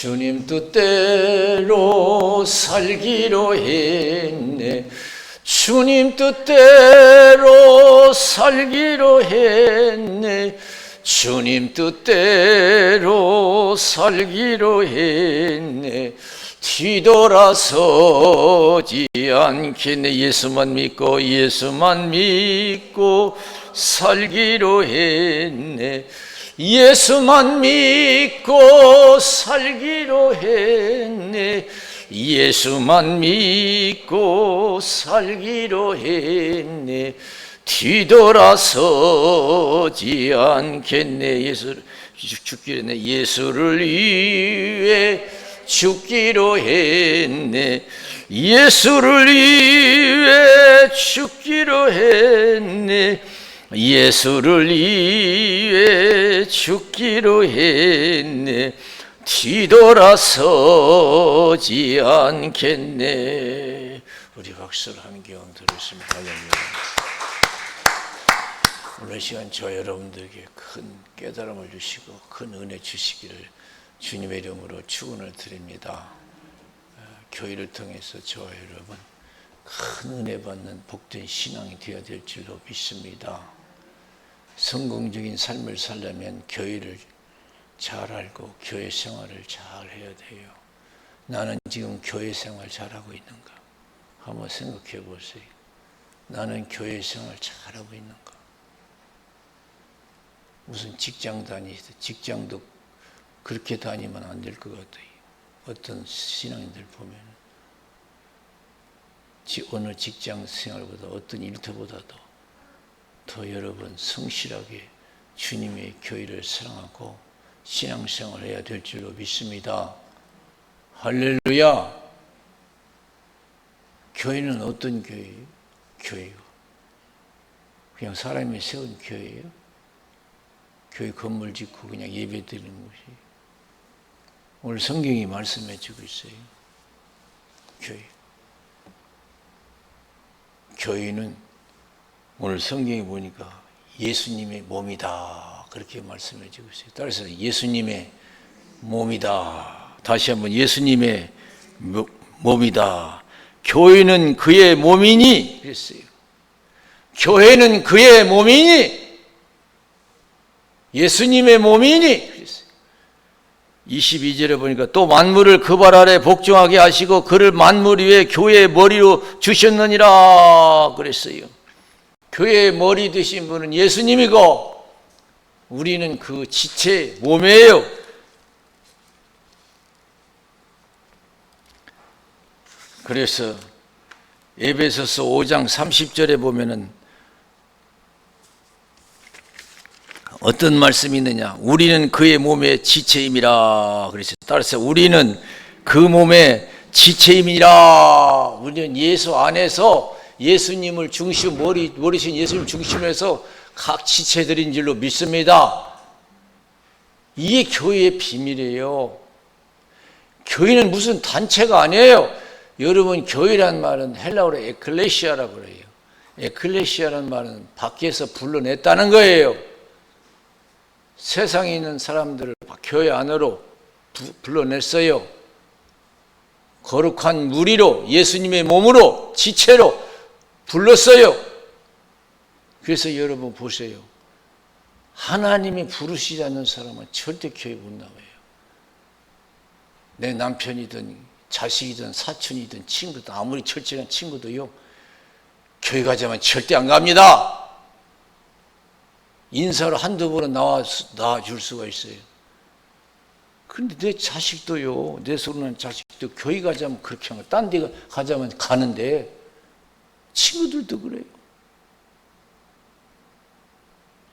주님 뜻대로 살기로 했네. 주님 뜻대로 살기로 했네. 주님 뜻대로 살기로 했네. 뒤돌아서지 않겠네. 예수만 믿고 살기로 했네. 예수만 믿고 살기로 했네. 예수만 믿고 살기로 했네. 뒤돌아서지 않겠네. 죽기로 했네. 예수를 위해 죽기로 했네. 예수를 위해 죽기로 했네. 예수를 위해 죽기로 했네. 뒤돌아서지 않겠네. 우리 박수를 함경 들으시면 할렐루야. 오늘 시간 저 여러분들에게 큰 깨달음을 주시고 큰 은혜 주시기를 주님의 이름으로 축원을 드립니다. 교회를 통해서 저와 여러분 큰 은혜 받는 복된 신앙이 되어야 될 줄로 믿습니다. 성공적인 삶을 살려면 교회를 잘 알고 교회 생활을 잘 해야 돼요. 나는 지금 교회 생활 잘하고 있는가? 한번 생각해 보세요. 나는 교회 생활 잘하고 있는가? 무슨 직장 다니시다. 직장도 그렇게 다니면 안 될 것 같아요. 어떤 신앙인들 보면 어느 직장 생활보다 어떤 일터보다도 더 여러분 성실하게 주님의 교회를 사랑하고 신앙생활을 해야 될 줄로 믿습니다. 할렐루야. 교회는 어떤 교회예요? 교회가 그냥 사람이 세운 교회예요? 교회 건물 짓고 그냥 예배 드리는 것이 오늘 성경이 말씀해 주고 있어요. 교회는 오늘 성경에 보니까 예수님의 몸이다 그렇게 말씀해 주고 있어요. 따라서 예수님의 몸이다. 다시 한번 예수님의 몸이다. 교회는 그의 몸이니 그랬어요. 교회는 그의 몸이니 예수님의 몸이니 그랬어요. 22절에 보니까 또 만물을 그 발 아래 복종하게 하시고 그를 만물 위에 교회의 머리로 주셨느니라 그랬어요. 교회의 머리 되신 분은 예수님이고 우리는 그 지체 몸이에요. 그래서 에베소서 5장 30절에 보면은 어떤 말씀이 있느냐? 우리는 그의 몸의 지체임이라 그랬어요. 따라서 우리는 그 몸의 지체임이라. 우리는 예수 안에서 예수님을 중심 머리신 예수님을 중심해서 각 지체들인 줄로 믿습니다. 이게 교회의 비밀이에요. 교회는 무슨 단체가 아니에요. 여러분 교회란 말은 헬라어로 에클레시아라고 그래요. 에클레시아라는 말은 밖에서 불러냈다는 거예요. 세상에 있는 사람들을 교회 안으로 불러냈어요. 거룩한 무리로 예수님의 몸으로 지체로 불렀어요. 그래서 여러분 보세요. 하나님이 부르시지 않는 사람은 절대 교회 못 나와요. 내 남편이든 자식이든 사촌이든 친구든 아무리 철저한 친구도요. 교회 가자면 절대 안 갑니다. 인사로 한두 번은 나와줄 수가 있어요. 그런데 내 자식도요, 내 소리나는 자식도 교회 가자면 그렇게 하고 딴 데 가자면 가는데 친구들도 그래요.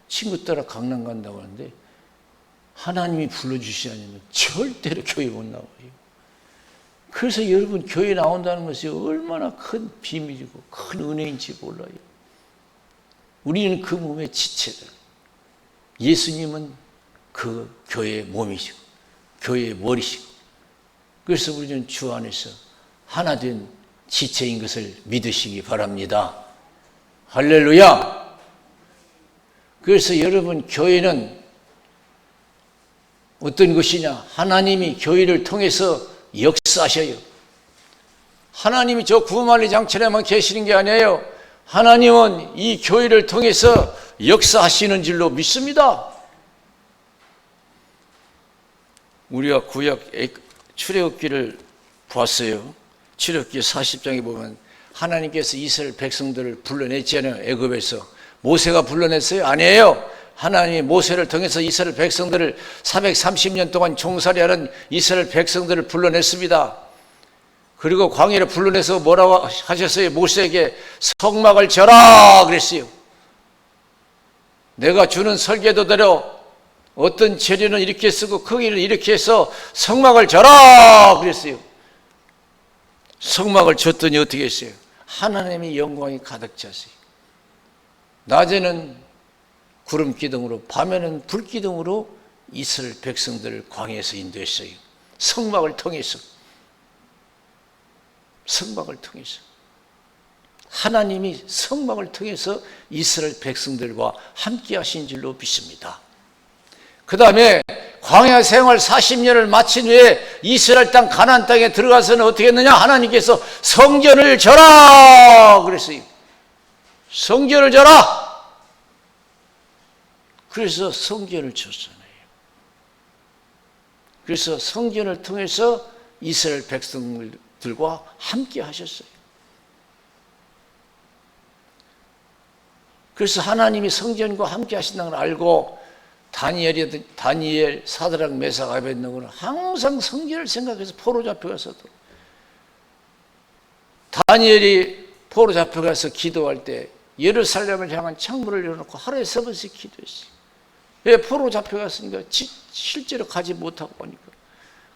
친구 따라 강남 간다고 하는데 하나님이 불러주시지 않으면 절대로 교회 못 나와요. 그래서 여러분 교회 나온다는 것이 얼마나 큰 비밀이고 큰 은혜인지 몰라요. 우리는 그 몸의 지체들. 예수님은 그 교회의 몸이시고 교회의 머리시고 그래서 우리는 주 안에서 하나 된 지체인 것을 믿으시기 바랍니다. 할렐루야. 그래서 여러분 교회는 어떤 것이냐? 하나님이 교회를 통해서 역사하셔요. 하나님이 저 구원만리 장천에만 계시는 게 아니에요. 하나님은 이 교회를 통해서 역사하시는 줄로 믿습니다. 우리가 구약 출애굽기를 보았어요. 출애굽기 40장에 보면 하나님께서 이스라엘 백성들을 불러냈잖아요. 애굽에서. 모세가 불러냈어요? 아니에요. 하나님이 모세를 통해서 이스라엘 백성들을 430년 동안 종살이하는 이스라엘 백성들을 불러냈습니다. 그리고 광야를 불러내서 뭐라고 하셨어요? 모세에게 성막을 져라 그랬어요. 내가 주는 설계도대로 어떤 재료는 이렇게 쓰고 크기를 이렇게 해서 성막을 져라 그랬어요. 성막을 졌더니 어떻게 했어요? 하나님의 영광이 가득 찼어요. 낮에는 구름 기둥으로, 밤에는 불 기둥으로 이스라엘 백성들을 광야에서 인도했어요. 성막을 통해서. 성막을 통해서. 하나님이 성막을 통해서 이스라엘 백성들과 함께 하신 줄로 믿습니다. 그 다음에 광야 생활 40년을 마친 후에 이스라엘 땅 가나안 땅에 들어가서는 어떻게 했느냐? 하나님께서 성전을 져라 그랬어요. 성전을 져라. 그래서 성전을 졌잖아요. 그래서 성전을 통해서 이스라엘 백성들과 함께 하셨어요. 그래서 하나님이 성전과 함께 하신다는 걸 알고 다니엘, 사드락, 메삭, 아벳느고는 항상 성전을 생각해서 포로 잡혀가서도, 다니엘이 포로 잡혀가서 기도할 때 예루살렘을 향한 창문을 열어놓고 하루에 3번씩 기도했어요. 왜? 포로 잡혀갔으니까 실제로 가지 못하고 하니까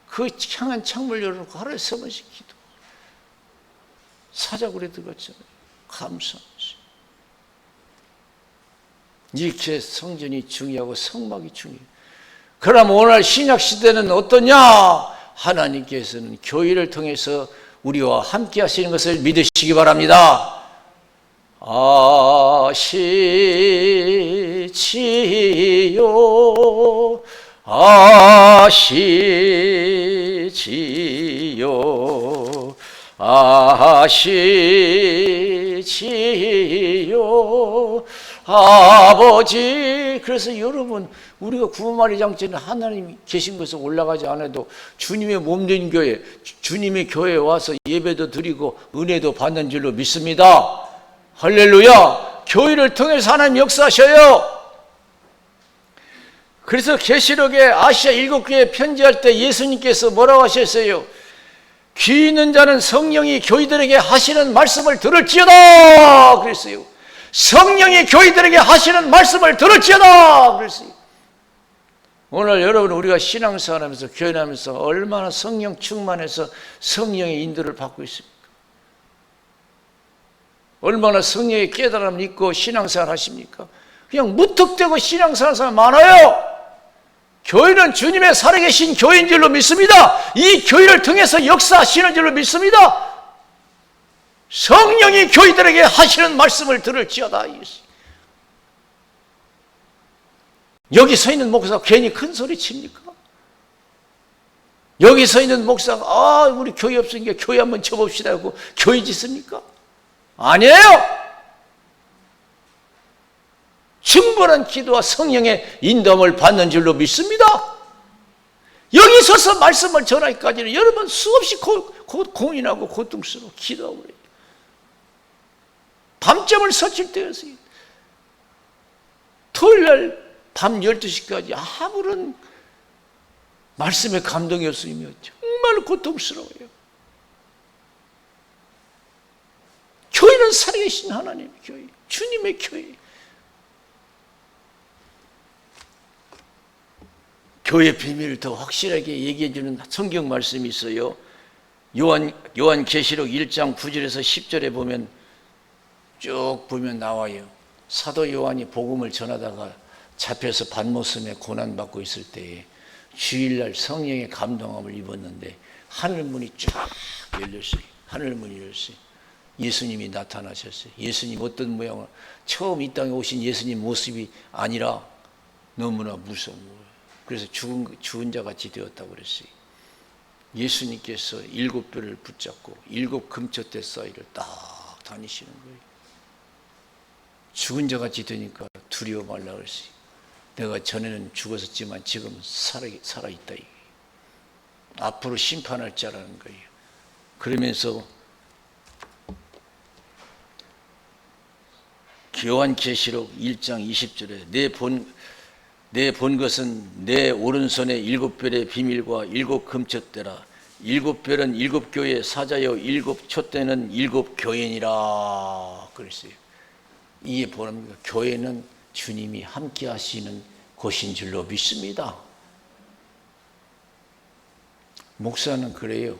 그 향한 창문을 열어놓고 하루에 3번씩 기도. 사자굴에 들어갔잖아요. 감사하지. 이렇게 성전이 중요하고 성막이 중요해요. 그럼 오늘 신약시대는 어떠냐? 하나님께서는 교회를 통해서 우리와 함께 하시는 것을 믿으시기 바랍니다. 아시지요, 아시지요, 아시지요, 아버지. 그래서 여러분, 우리가 구원만리 장천에 하나님이 계신 곳에 올라가지 않아도 주님의 몸된 교회, 주님의 교회에 와서 예배도 드리고 은혜도 받는 줄로 믿습니다. 할렐루야. 교회를 통해서 하나님 역사하셔요. 그래서 계시록에 아시아 7교회에 편지할 때 예수님께서 뭐라고 하셨어요? 귀 있는 자는 성령이 교회들에게 하시는 말씀을 들을지어다 그랬어요. 성령이 교회들에게 하시는 말씀을 들을지어다 그랬어요. 오늘 여러분, 우리가 신앙생활하면서 교회하면서 얼마나 성령 충만해서 성령의 인도를 받고 있습니까? 얼마나 성령의 깨달음을 있고 신앙생활 하십니까? 그냥 무턱대고 신앙생활 사람 많아요. 교회는 주님의 살아계신 교회인 줄로 믿습니다. 이 교회를 통해서 역사하시는 줄로 믿습니다. 성령이 교회들에게 하시는 말씀을 들을지어다. 여기 서 있는 목사가 괜히 큰 소리 칩니까? 여기 서 있는 목사가 우리 교회 없으니까 교회 한번 쳐봅시다 하고 교회 짓습니까? 아니에요. 충분한 기도와 성령의 인도함을 받는 줄로 믿습니다. 여기 서서 말씀을 전하기까지는 여러분 수없이 고민하고 고통스러워 기도하고 그래요. 밤잠을 설칠 때였어요. 토요일날 밤 12시까지 아무런 말씀의 감동이 없으면 정말 고통스러워요. 교회는 살아계신 하나님의 교회, 주님의 교회. 교회 비밀을 더 확실하게 얘기해 주는 성경 말씀이 있어요. 요한계시록 1장 9절에서 10절에 보면 쭉 보면 나와요. 사도 요한이 복음을 전하다가 잡혀서 반모섬에 고난받고 있을 때에 주일날 성령의 감동함을 입었는데 하늘문이 쫙 열렸어요. 하늘문이 열렸어요. 예수님이 나타나셨어요. 예수님 어떤 모양을, 처음 이 땅에 오신 예수님 모습이 아니라 너무나 무서운 거예요. 그래서 죽은 자 같이 되었다고 그랬어요. 예수님께서 7뼈를 붙잡고 7 금텟대 사이를 딱 다니시는 거예요. 죽은 자 같이 되니까 두려워 말라 그랬어요. 내가 전에는 죽었었지만 지금 살아있다. 앞으로 심판할 자라는 거예요. 그러면서 요한계시록 1장 20절에 내 본 것은 내 오른손의 7별의 비밀과 7 금텟대라. 7별은 7교회 사자여 7 촛대는 7 교회니라 그랬어요. 이게 뭐랍니까? 교회는 주님이 함께 하시는 곳인 줄로 믿습니다. 목사는 그래요.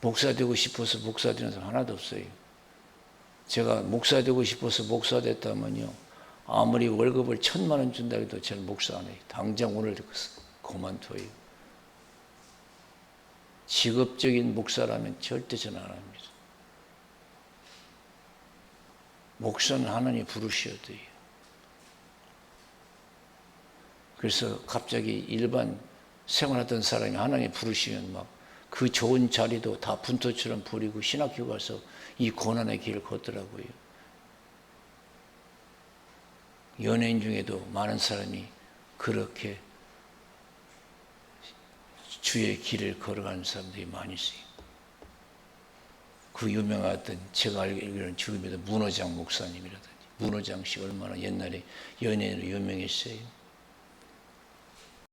목사 되고 싶어서 목사 되는 사람 하나도 없어요. 제가 목사 되고 싶어서 목사 됐다면요, 아무리 월급을 1,000만 원 준다 해도 저는 목사 안 해요. 당장 오늘 그만둬요. 직업적인 목사라면 절대 저는 안 합니다. 목사는 하나님 부르셔야 돼요. 그래서 갑자기 일반 생활하던 사람이 하나님 부르시면 막 그 좋은 자리도 다 분토처럼 버리고 신학교 가서 이 고난의 길을 걷더라고요. 연예인 중에도 많은 사람이 그렇게 주의 길을 걸어가는 사람들이 많이 있어요. 그 유명했던 제가 알기로는 지금에도 문호장 목사님이라든지, 문호장 씨 얼마나 옛날에 연예인으로 유명했어요.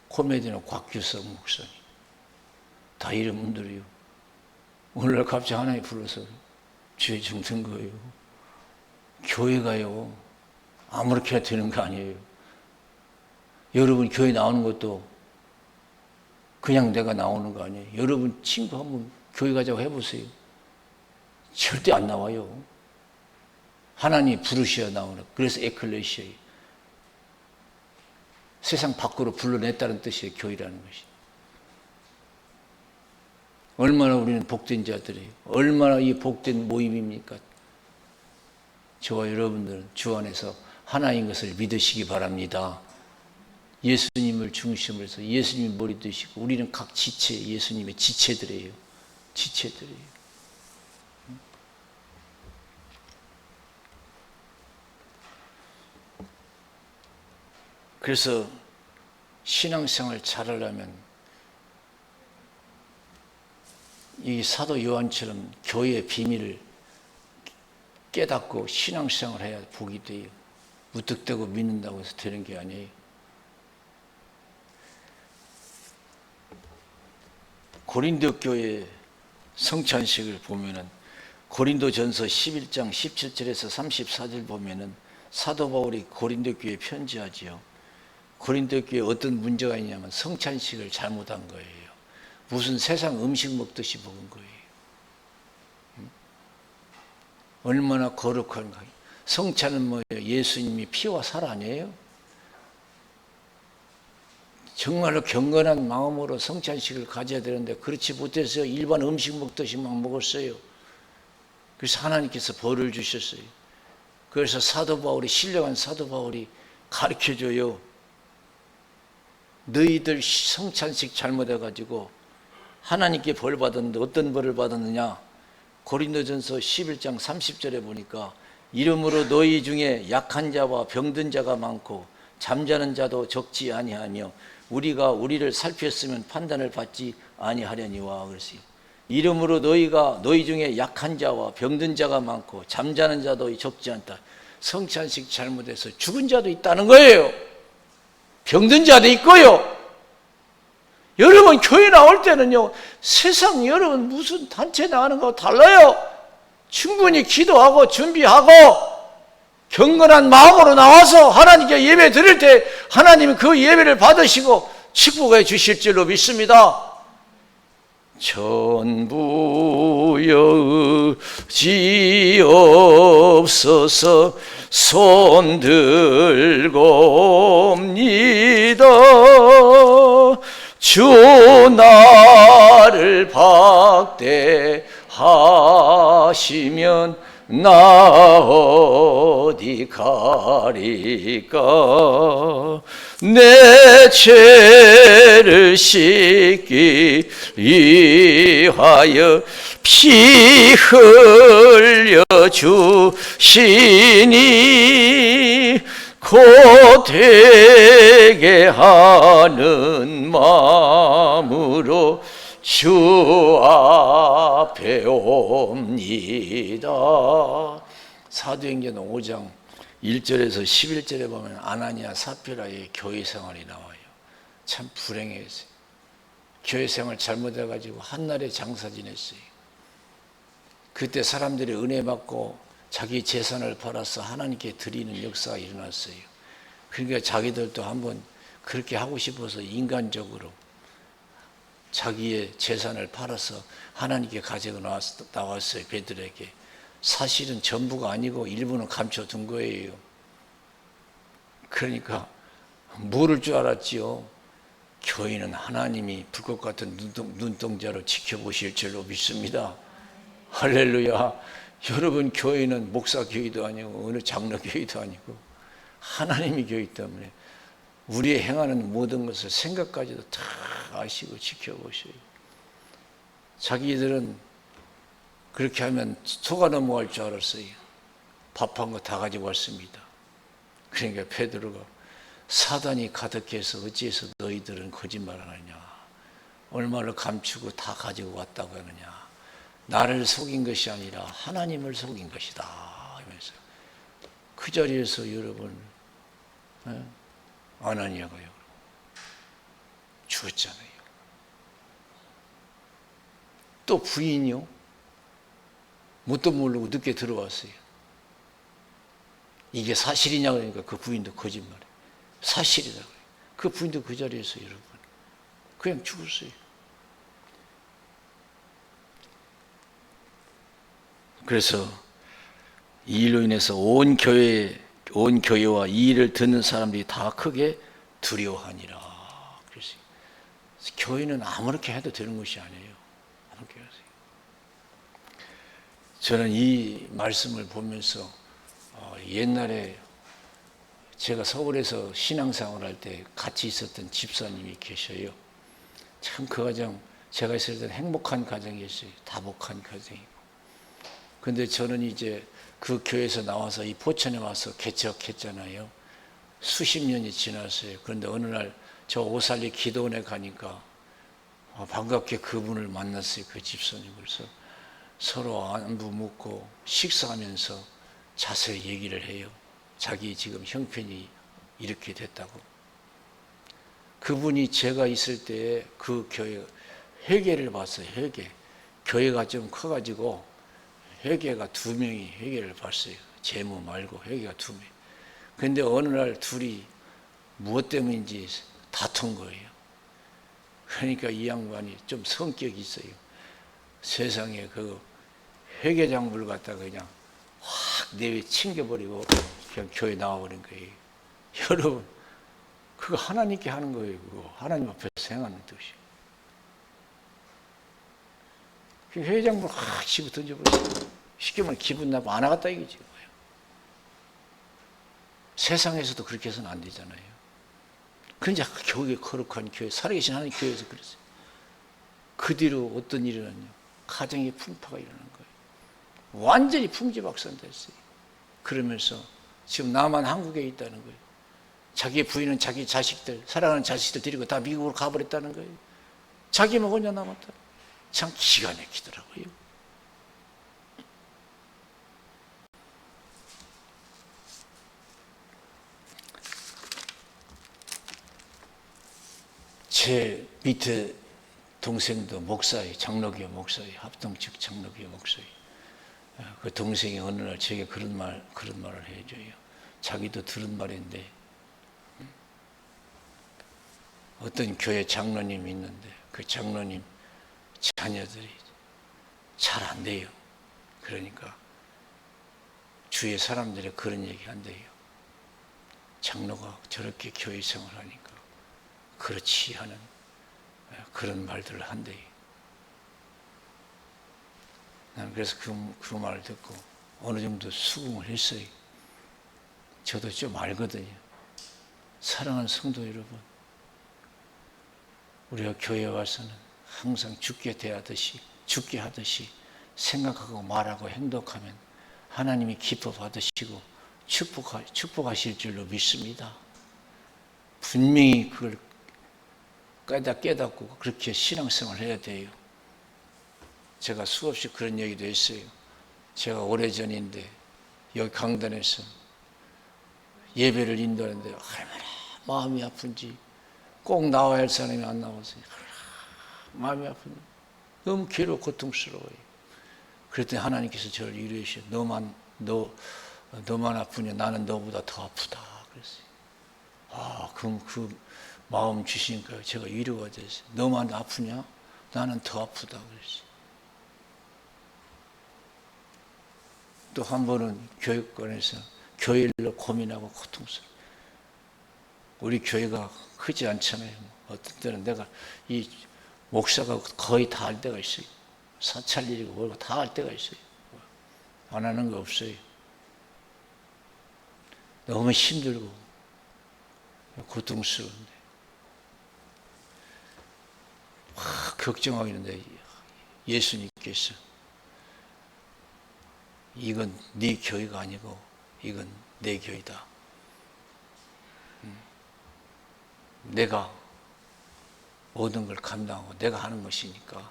코미디는 곽규석 목사님, 다 이런 분들이요. 오늘날 갑자기 하나님 불러서 주의 정든 거예요. 교회가요, 아무렇게나 되는 거 아니에요. 여러분 교회 나오는 것도 그냥 내가 나오는 거 아니에요. 여러분 친구 한번 교회 가자고 해보세요. 절대 안 나와요. 하나님 부르셔야 나오는. 그래서 에클레시아예요. 세상 밖으로 불러냈다는 뜻이에요. 교회라는 것이. 얼마나 우리는 복된 자들이에요. 얼마나 이 복된 모임입니까? 저와 여러분들은 주 안에서 하나인 것을 믿으시기 바랍니다. 예수님을 중심으로 해서 예수님이 머리 되시고 우리는 각 지체, 예수님의 지체들이에요. 지체들이에요. 그래서 신앙생활 잘하려면 이 사도 요한처럼 교회의 비밀을 깨닫고 신앙생활을 해야 복이 돼요. 무턱대고 믿는다고 해서 되는 게 아니에요. 고린도 교회 성찬식을 보면은 고린도전서 11장 17절에서 34절 보면은 사도 바울이 고린도 교회에 편지하지요. 고린도 교회에 어떤 문제가 있냐면 성찬식을 잘못한 거예요. 무슨 세상 음식 먹듯이 먹은 거예요. 얼마나 거룩한가. 성찬은 뭐예요? 예수님이 피와 살 아니에요? 정말로 경건한 마음으로 성찬식을 가져야 되는데 그렇지 못해서 일반 음식 먹듯이 막 먹었어요. 그래서 하나님께서 벌을 주셨어요. 그래서 사도 바울이, 신령한 사도 바울이 가르쳐줘요. 너희들 성찬식 잘못해가지고 하나님께 벌 받았는데 어떤 벌을 받았느냐? 고린도전서 11장 30절에 보니까 이러므로 너희 중에 약한 자와 병든 자가 많고 잠자는 자도 적지 아니하며 우리가 우리를 살폈으면 판단을 받지 아니하려니와 그랬어요. 이러므로 너희 중에 약한 자와 병든 자가 많고 잠자는 자도 적지 않다. 성찬식 잘못해서 죽은 자도 있다는 거예요. 병든 자도 있고요. 여러분 교회 나올 때는요, 세상 여러분 무슨 단체 나가는 거 달라요. 충분히 기도하고 준비하고 경건한 마음으로 나와서 하나님께 예배 드릴 때 하나님은 그 예배를 받으시고 축복해 주실 줄로 믿습니다. 전부 여지옵소서 손 들고 옵니다. 주 나를 박대하시면 나 어디 가리까. 내 죄를 씻기 위하여 피 흘려 주시니 곧 되게 하는 마음으로 주 앞에 옵니다. 사도행전 5장 1절에서 11절에 보면 아나니아 삽비라의 교회 생활이 나와요. 참 불행했어요. 교회 생활 잘못해가지고 한날에 장사 지냈어요. 그때 사람들이 은혜 받고 자기 재산을 팔아서 하나님께 드리는 역사가 일어났어요. 그러니까 자기들도 한번 그렇게 하고 싶어서 인간적으로 자기의 재산을 팔아서 하나님께 가지고 나왔어요. 베드로에게. 사실은 전부가 아니고 일부는 감춰둔 거예요. 그러니까 모를 줄 알았지요. 교회는 하나님이 불꽃 같은 눈동자로 지켜보실 줄로 믿습니다. 할렐루야. 여러분, 교회는 목사 교회도 아니고 어느 장로 교회도 아니고 하나님의 교회이기 때문에 우리의 행하는 모든 것을 생각까지도 다 아시고 지켜보셔요. 자기들은 그렇게 하면 속아 넘어갈 줄 알았어요. 밥 한 거 다 가지고 왔습니다. 그러니까 베드로가 사단이 가득해서 어찌해서 너희들은 거짓말을 하느냐. 얼마를 감추고 다 가지고 왔다고 하느냐. 나를 속인 것이 아니라 하나님을 속인 것이다 하면서 그 자리에서 여러분 아나니아가요 죽었잖아요. 또 부인이요 뭣도 모르고 늦게 들어왔어요. 이게 사실이냐 그러니까 그 부인도 거짓말해. 사실이다 그래요. 그 부인도 그 자리에서 여러분 그냥 죽었어요. 그래서 이 일로 인해서 온 교회와 이 일을 듣는 사람들이 다 크게 두려워하니라. 그래서 교회는 아무렇게 해도 되는 것이 아니에요. 아무렇게 하세요. 저는 이 말씀을 보면서 옛날에 제가 서울에서 신앙생활 할 때 같이 있었던 집사님이 계셔요. 참 그 가정, 제가 있을 때는 행복한 가정이었어요. 다복한 가정이고. 근데 저는 이제 그 교회에서 나와서 이 포천에 와서 개척했잖아요. 수십 년이 지났어요. 그런데 어느 날 저 오살리 기도원에 가니까 반갑게 그분을 만났어요. 그 집사님. 그래서 서로 안부 묻고 식사하면서 자세히 얘기를 해요. 자기 지금 형편이 이렇게 됐다고. 그분이 제가 있을 때에 그 교회 회계를 봤어요. 회계. 교회가 좀 커가지고 회계가 2명이 회계를 봤어요. 재무 말고 회계가 2명. 그런데 어느 날 둘이 무엇 때문인지 다툰 거예요. 그러니까 이 양반이 좀 성격이 있어요. 세상에 그 회계장부를 갖다가 그냥 확 내외 챙겨버리고 그냥 교회 나와버린 거예요. 여러분, 그거 하나님께 하는 거예요. 그거 하나님 앞에서 행하는 뜻이에요. 그 회장부를 확 집어 던져버렸어요. 쉽게 말하면 기분 나쁘고 안 하겠다 이거지. 세상에서도 그렇게 해서는 안 되잖아요. 그런데 교회 거룩한 교회, 살아계신 하나님 교회에서 그랬어요. 그 뒤로 어떤 일이 일어났냐. 가정의 풍파가 일어난 거예요. 완전히 풍지박산됐어요. 그러면서 지금 나만 한국에 있다는 거예요. 자기 부인은 자기 자식들, 사랑하는 자식들 데리고 다 미국으로 가버렸다는 거예요. 자기만 혼자 남았다. 참 기가 막히더라고요. 제 밑에 동생도 목사예요. 장로교 목사예요. 합동측 장로교 목사예요. 그 동생이 어느 날 제게 그런 말을 해줘요. 자기도 들은 말인데 어떤 교회 장로님이 있는데 그 장로님 자녀들이 잘 안 돼요. 그러니까 주위의 사람들이 그런 얘기 한대요. 장로가 저렇게 교회 생활하니까 그렇지 하는 그런 말들을 한대요. 난 그래서 그 말을 듣고 어느 정도 수긍을 했어요. 저도 좀 알거든요. 사랑하는 성도 여러분, 우리가 교회에 와서는 항상 죽게 하듯이 생각하고 말하고 행동하면 하나님이 기뻐 받으시고 축복하실 줄로 믿습니다. 분명히 그걸 깨닫고 그렇게 신앙생활을 해야 돼요. 제가 수없이 그런 얘기도 했어요. 제가 오래전인데 여기 강단에서 예배를 인도하는데 얼마나 마음이 아픈지, 꼭 나와야 할 사람이 안 나와서 마음이 아픈지 너무 괴롭고 고통스러워요. 그랬더니 하나님께서 저를 위로해 주셔. 너만 아프냐? 나는 너보다 더 아프다. 그랬어요. 그럼 그 마음 주시니까 제가 위로가 됐어요. 너만 아프냐? 나는 더 아프다. 그랬어요. 또 한 번은 교육관에서 교일로 고민하고 고통스러워. 우리 교회가 크지 않잖아요. 어떤 때는 내가 이 목사가 거의 다 할 때가 있어요. 사찰 일이고 뭐고 다 할 때가 있어요. 안 하는 거 없어요. 너무 힘들고 고통스러운데 걱정하고 있는데 예수님께서 이건 네 교회가 아니고 이건 내 교회다. 내가 모든 걸 감당하고 내가 하는 것이니까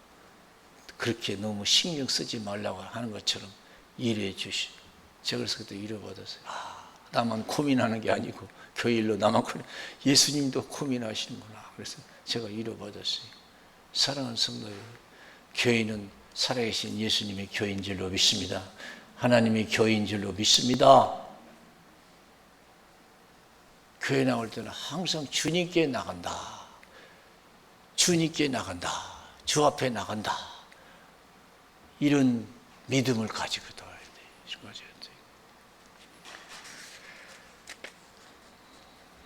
그렇게 너무 신경 쓰지 말라고 하는 것처럼 이해해 주시. 제가 그래서 그때 위로받았어요. 나만 고민하는 게 아니고 교회 일로 나만 예수님도 고민하시는구나. 그래서 제가 위로받았어요. 사랑하는 성도 여러분, 교회는 살아계신 예수님의 교회인 줄로 믿습니다. 하나님의 교회인 줄로 믿습니다. 교회 나올 때는 항상 주님께 나간다. 주님께 나간다. 주 앞에 나간다. 이런 믿음을 가지고 나와야 돼요.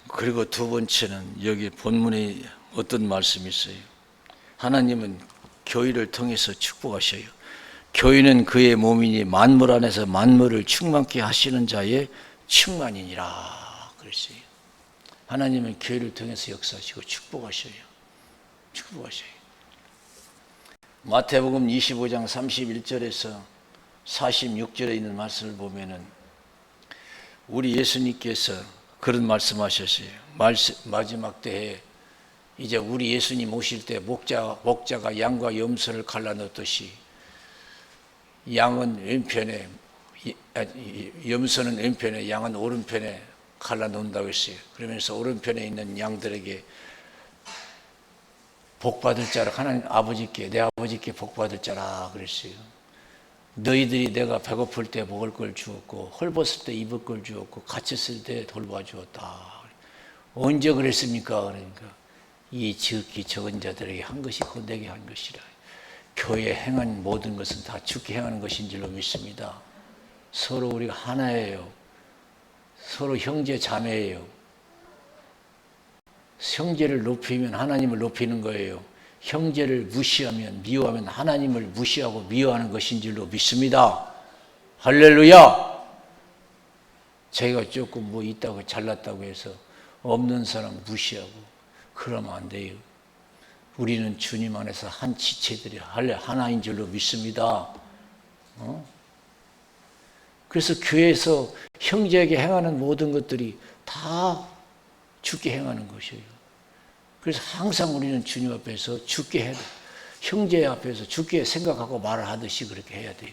그리고 두 번째는 여기 본문에 어떤 말씀이 있어요. 하나님은 교회를 통해서 축복하셔요. 교회는 그의 몸이니 만물 안에서 만물을 충만케 하시는 자의 충만이니라 그랬어요. 하나님은 교회를 통해서 역사하시고 축복하셔요. 마태복음 25장 31절에서 46절에 있는 말씀을 보면은 우리 예수님께서 그런 말씀하셨어요. 마지막 때에 이제 우리 예수님 오실 때 목자가 양과 염소를 갈라놓듯이 양은 왼편에, 염소는 왼편에, 양은 오른편에 갈라놓는다고 했어요. 그러면서 오른편에 있는 양들에게 복받을 자라, 하나님 아버지께, 내 아버지께 복받을 자라 그랬어요. 너희들이 내가 배고플 때 먹을 걸 주었고 헐벗을 때 입을 걸 주었고 갇혔을 때 돌봐주었다. 언제 그랬습니까? 그러니까 이 지극히 적은 자들에게 한 것이 곧 내게 한 것이라. 교회에 행한 모든 것은 다 주께 행하는 것인 줄로 믿습니다. 서로 우리가 하나예요. 서로 형제 자매예요. 형제를 높이면 하나님을 높이는 거예요. 형제를 무시하면, 미워하면 하나님을 무시하고 미워하는 것인 줄로 믿습니다. 할렐루야! 자기가 조금 뭐 있다고 잘났다고 해서 없는 사람 무시하고 그러면 안 돼요. 우리는 주님 안에서 한 지체들이 하나인 줄로 믿습니다. 그래서 교회에서 형제에게 행하는 모든 것들이 다 주께 행하는 것이에요. 그래서 항상 우리는 주님 앞에서 주께 해야 돼. 형제 앞에서 주께 생각하고 말을 하듯이 그렇게 해야 돼요.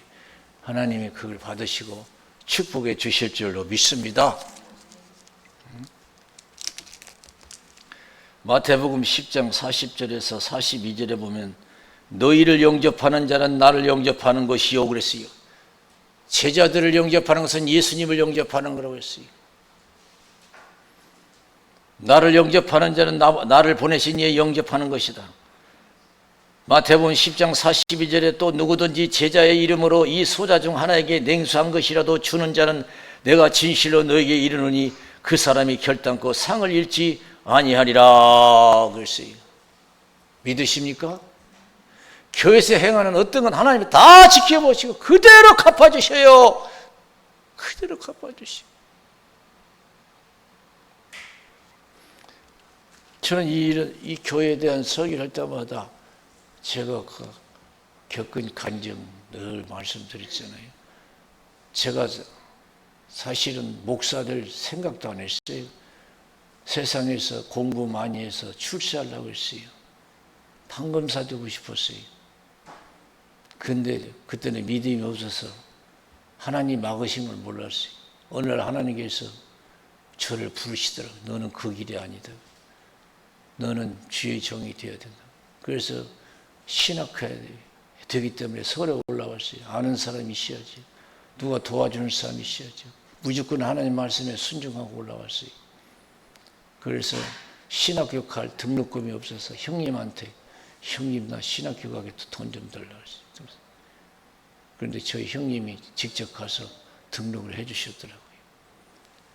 하나님이 그걸 받으시고 축복해 주실 줄로 믿습니다. 마태복음 10장 40절에서 42절에 보면 너희를 영접하는 자는 나를 영접하는 것이요 그랬어요. 제자들을 영접하는 것은 예수님을 영접하는 거라고 했어요. 나를 영접하는 자는 나를 보내신 이에 영접하는 것이다. 마태복음 10장 42절에 또 누구든지 제자의 이름으로 이 소자 중 하나에게 냉수한 것이라도 주는 자는 내가 진실로 너에게 이르노니 그 사람이 결단코 상을 잃지 아니하리라 그랬어요. 믿으십니까? 교회에서 행하는 어떤 건 하나님이 다 지켜보시고 그대로 갚아주셔요. 그대로 갚아주시고 저는 이 교회에 대한 설교를 할 때마다 제가 겪은 간증 늘 말씀드렸잖아요. 제가 사실은 목사 될 생각도 안 했어요. 세상에서 공부 많이 해서 출세하려고 했어요. 판검사 되고 싶었어요. 근데 그때는 믿음이 없어서 하나님 막으신 걸 몰랐어요. 어느 날 하나님께서 저를 부르시더라고요. 너는 그 길이 아니다. 너는 주의 종이 되어야 된다. 그래서 신학해야 되기 때문에 서울에 올라왔어요. 아는 사람이 있어야지. 누가 도와주는 사람이 있어야죠. 무조건 하나님 말씀에 순종하고 올라왔어요. 그래서 신학교 갈 등록금이 없어서 형님한테 형님 나 신학교 가게 돈 좀 달라고 했어요. 그런데 저희 형님이 직접 가서 등록을 해 주셨더라고요.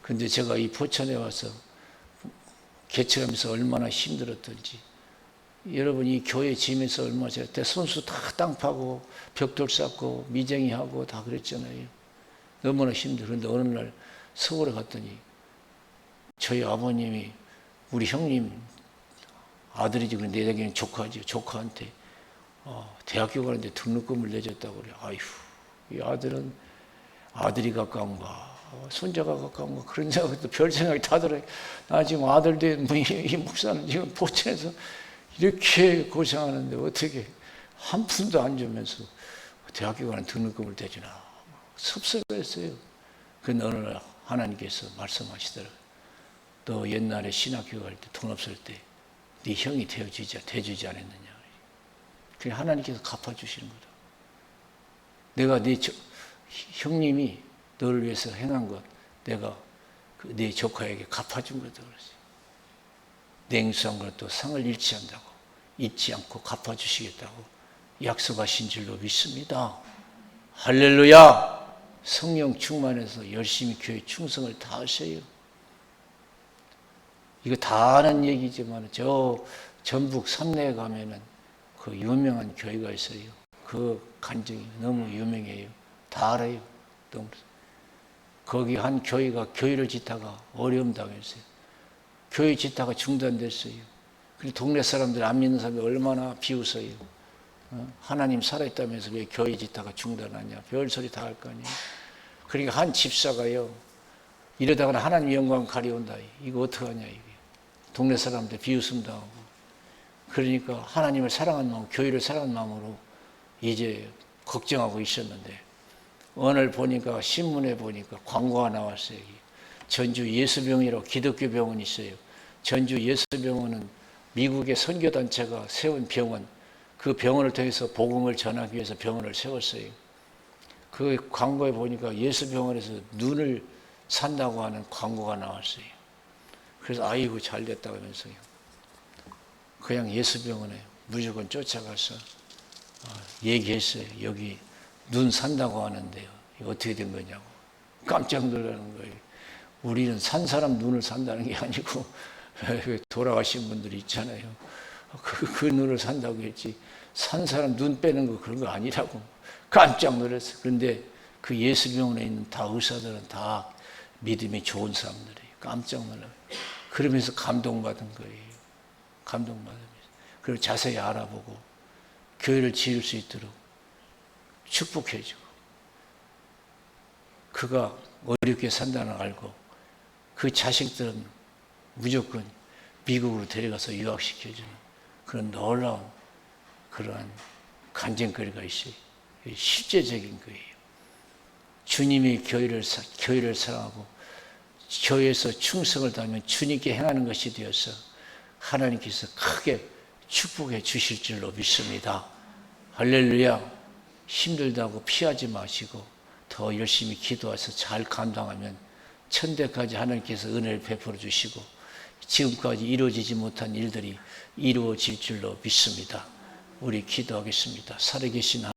근데 제가 이 포천에 와서 개척하면서 얼마나 힘들었던지, 여러분 이 교회 지면서 얼마나 제가 손수 다 땅 파고 벽돌 쌓고 미쟁이하고 다 그랬잖아요. 너무나 힘들어. 그런데 어느 날 서울에 갔더니 저희 아버님이 우리 형님 아들이지, 그런데 내게는 조카지. 조카한테 대학교 가는데 등록금을 내줬다고 그래. 아휴, 이 아들은 아들이 가까운가, 손자가 가까운가, 그런 생각도 별 생각이 다 들어요. 나 지금 아들 된 이 목사는 지금 포천에서 이렇게 고생하는데 어떻게 한 푼도 안 주면서 대학교 가는 등록금을 대주나. 섭섭했어요. 근데 어느 날 하나님께서 말씀하시더라고요. 너 옛날에 신학교 갈 때 돈 없을 때 네 형이 대주지 않았느냐. 그게 하나님께서 갚아주시는 거다. 내가 형님이 너를 위해서 행한 것, 내가 네 조카에게 갚아준 거다. 그랬어요. 냉수한 것도 상을 잃지 않는다고, 잊지 않고 갚아주시겠다고 약속하신 줄로 믿습니다. 할렐루야! 성령 충만해서 열심히 교회 충성을 다하세요. 이거 다 아는 얘기지만 저 전북 삼내에 가면은 그 유명한 교회가 있어요. 그 간증이 너무 유명해요. 다 알아요. 너무. 거기 한 교회가 교회를 짓다가 어려움 당했어요. 교회 짓다가 중단됐어요. 그리고 동네 사람들, 안 믿는 사람들 얼마나 비웃어요. 하나님 살아있다면서 왜 교회 짓다가 중단하냐. 별소리 다 할 거 아니에요. 그러니까 한 집사가요, 이러다가는 하나님 영광 가려온다. 이거 어떡하냐 이게. 동네 사람들 비웃음 당하고. 그러니까 하나님을 사랑하는 마음, 교회를 사랑하는 마음으로 이제 걱정하고 있었는데, 오늘 보니까 신문에 보니까 광고가 나왔어요. 전주 예수병원이라고 기독교 병원이 있어요. 전주 예수병원은 미국의 선교단체가 세운 병원, 그 병원을 통해서 복음을 전하기 위해서 병원을 세웠어요. 그 광고에 보니까 예수병원에서 눈을 산다고 하는 광고가 나왔어요. 그래서 아이고 잘 됐다고 하면서요, 그냥 예수병원에 무조건 쫓아가서 얘기했어요. 여기 눈 산다고 하는데요, 이거 어떻게 된 거냐고. 깜짝 놀라는 거예요. 우리는 산 사람 눈을 산다는 게 아니고 돌아가신 분들이 있잖아요. 그 눈을 산다고 했지 산 사람 눈 빼는 거 그런 거 아니라고. 깜짝 놀랐어요. 그런데 그 예수병원에 있는 다 의사들은 다 믿음이 좋은 사람들이에요. 깜짝 놀라요. 그러면서 감동받은 거예요. 감동받으면서. 그리고 자세히 알아보고 교회를 지을 수 있도록 축복해주고, 그가 어렵게 산다는 걸 알고 그 자식들은 무조건 미국으로 데려가서 유학시켜주는 그런 놀라운 그러한 간증거리가 있어요. 실제적인 거예요. 주님이 교회를 사랑하고 교회에서 충성을 다하면 주님께 행하는 것이 되어서 하나님께서 크게 축복해 주실 줄로 믿습니다. 할렐루야. 힘들다고 피하지 마시고 더 열심히 기도해서 잘 감당하면 천대까지 하나님께서 은혜를 베풀어 주시고 지금까지 이루어지지 못한 일들이 이루어질 줄로 믿습니다. 우리 기도하겠습니다. 살아계신